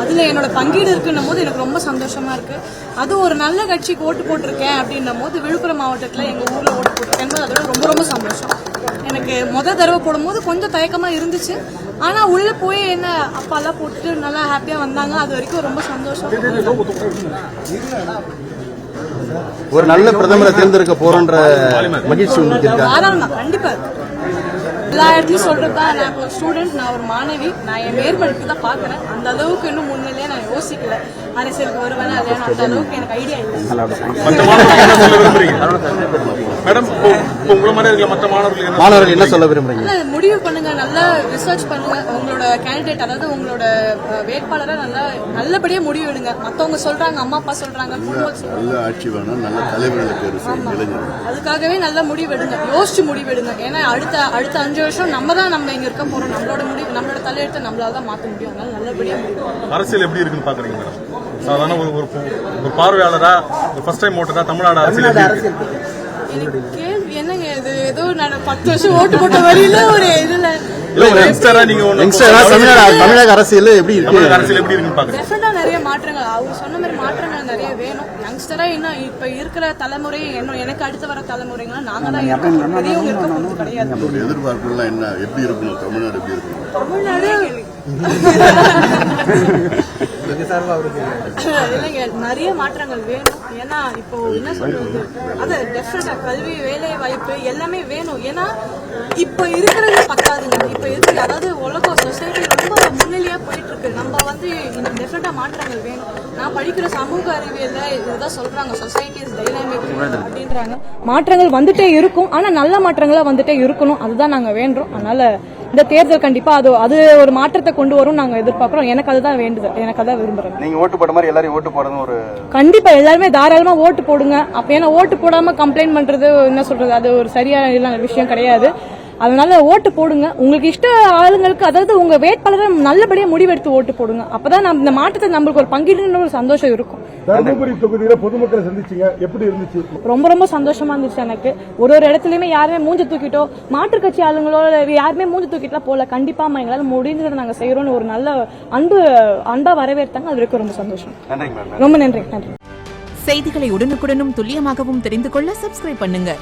அதுல என்னோட பங்கீடு இருக்குன்னும் போது எனக்கு ரொம்ப சந்தோஷமா இருக்கு. அது ஒரு நல்ல கட்சிக்கு ஓட்டு போட்டிருக்கேன் அப்படின்னும் போது விழுப்புரம் மாவட்டத்துல எங்க ஊர்ல ஓட்டு போட்டிருக்கேன், அதோட ரொம்ப ரொம்ப சந்தோஷம். எனக்கு தடவை போடும்போது கொஞ்சம் தயக்கமா இருந்துச்சு. ஆனா உள்ள போய் என்ன அப்பா எல்லாம் போட்டுட்டு நல்லா ஹாப்பியா வந்தாங்க. அது வரைக்கும் ரொம்ப சந்தோஷம். ஒரு நல்ல பிரதமரை தேர்ந்தெடுக்க போறன்ற மகிழ்ச்சி கண்டிப்பா எல்லா இடத்துலயும் சொல்றதுதான். நான் ஒரு ஸ்டூடெண்ட், நான் ஒரு மாணவி, நான் என் மேற்படிப்பு தான் பாக்குறேன். அந்த அளவுக்கு இன்னும் முன்னிலையே நான் யோசிக்கல அரசியலுக்கு வருவேன் இல்லையா, அந்த அளவுக்கு எனக்கு ஐடியா இல்லை. மாணவர்கள் என்ன சொல்ல விரும்புறீங்க? முடிவு பண்ணுங்க, நல்லா ரிசர்ச் பண்ணுங்க. உங்களோட கேண்டிடேட் அதாவது உங்களோட வேட்பாளரை நல்லபடியா முடிவு எடுங்க. மத்தவங்க சொல்றாங்க, அம்மா அப்பா சொல்றாங்க, அதுக்காகவே நல்ல முடிவு எடுங்க, யோசிச்சு முடிவு எடுங்க. ஏன்னா அடுத்த 5 வருஷம் நம்ம இங்க இருக்க போறோம். நம்மளோட முடிவு, நம்மளோட தலையெழுத்தை நம்மளால தான் மாற்ற முடியும். அதனால நல்லபடியா அரசியல் எப்படி இருக்குன்னு பாக்குறீங்க மேடம்? சாதாரண ஒரு பார்வையாளரா, ஒரு ஃபர்ஸ்ட் டைம் ஓட்டரா தமிழ்நாடு அரசியல் கேள்வி என்னங்க இது? ஏதோ நான் 10 வருஷம் ஓட்டு போட்ட வரையில ஒரு இதுல தமிழக அரசியல் எப்படி இருக்குன்னு பாக்குறேன். நிறைய மாற்றங்கள், அவர் சொன்ன மாதிரி மாற்றங்கள் நிறைய வேணும். யங்ஸ்டரா இன்னும் இப்ப இருக்கிற தலைமுறை, எனக்கு அடுத்து வர தலைமுறைகள் நாங்க தான் பெரியவங்க இருக்க போறது கிடையாது. எதிர்பார்ப்புலாம் என்ன, எப்படி இருக்கணும் தமிழ்நாடு? எப்படி இருக்கணும் தமிழ்நாடு? இல்லைங்க, நிறைய மாற்றங்கள் வேணும். ஏன்னா இப்போ என்ன சொல்றது, அது டெஃபினட்டா கல்வி, வேலை வாய்ப்பு எல்லாமே வேணும். ஏன்னா இப்ப இருக்கிறது பத்தாதுங்க. இப்ப இருக்கு, அதாவது உலக சொசைட்டி ரொம்ப முன்னிலையா போயிட்டு இருக்கு. நம்ம டெஃபினட்டா மாற்றங்கள் வேணும். நான் படிக்கிற சமூக அறிவியல்ல இதுதான் சொல்றாங்க, சொசைட்டி இஸ் டைனாமிக் அப்படின்றாங்க. மாற்றங்கள் வந்துட்டே இருக்கும், ஆனா நல்ல மாற்றங்களா வந்துட்டே இருக்கணும். அதுதான் நாங்க வேண்டோம். அதனால இந்த தேர்தல் கண்டிப்பா அது ஒரு மாற்றத்தை கொண்டு வரும் நாங்க எதிர்பார்க்கிறோம். எனக்கு அதுதான் வேண்டுதல், எனக்கு அதான் விரும்புறேன். நீங்க ஓட்டு போட மாதிரி எல்லாரும் ஓட்டு போடணும் ஒரு கண்டிப்பா எல்லாருமே தாராளமா ஓட்டு போடுங்க. அப்ப ஏன்னா ஓட்டு போடாம கம்ப்ளைண்ட் பண்றது என்ன சொல்றது, அது ஒரு சரியான விஷயம் கிடையாது. அதனால ஓட்டு போடுங்க, உங்களுக்கு இஷ்ட ஆளுங்களுக்கு, அதாவது உங்க வேட்பாளரை நல்லபடியா முடிவெடுத்து ஓட்டு போடுங்க. அப்பதான் இந்த மாற்றத்தை நம்மளுக்கு ஒரு பங்கீடுன்ற ஒரு சந்தோஷம் இருக்கும். தர்மபுரி தொகுதியில பொதுமக்களை சந்திச்சீங்க, எப்படி இருந்துச்சு? ரொம்ப ரொம்ப சந்தோஷமா இருந்துச்சு எனக்கு. ஒரு இடத்துலயுமே யாருமே மூஞ்சி தூக்கிட்டோ, மாற்றுக் கட்சி ஆளுங்களோட யாருமே மூஞ்சி தூக்கிட்டுலாம் போல. கண்டிப்பா எங்களால முடிஞ்சதை நாங்க செய்யறோம்னு ஒரு நல்ல அன்பா வரவேற்றாங்க. அது வரைக்கும் ரொம்ப சந்தோஷம். ரொம்ப நன்றி. செய்திகளை உடனுக்குடனும் துல்லியமாகவும் தெரிந்து கொள்ள சப்ஸ்கிரைப் பண்ணுங்க.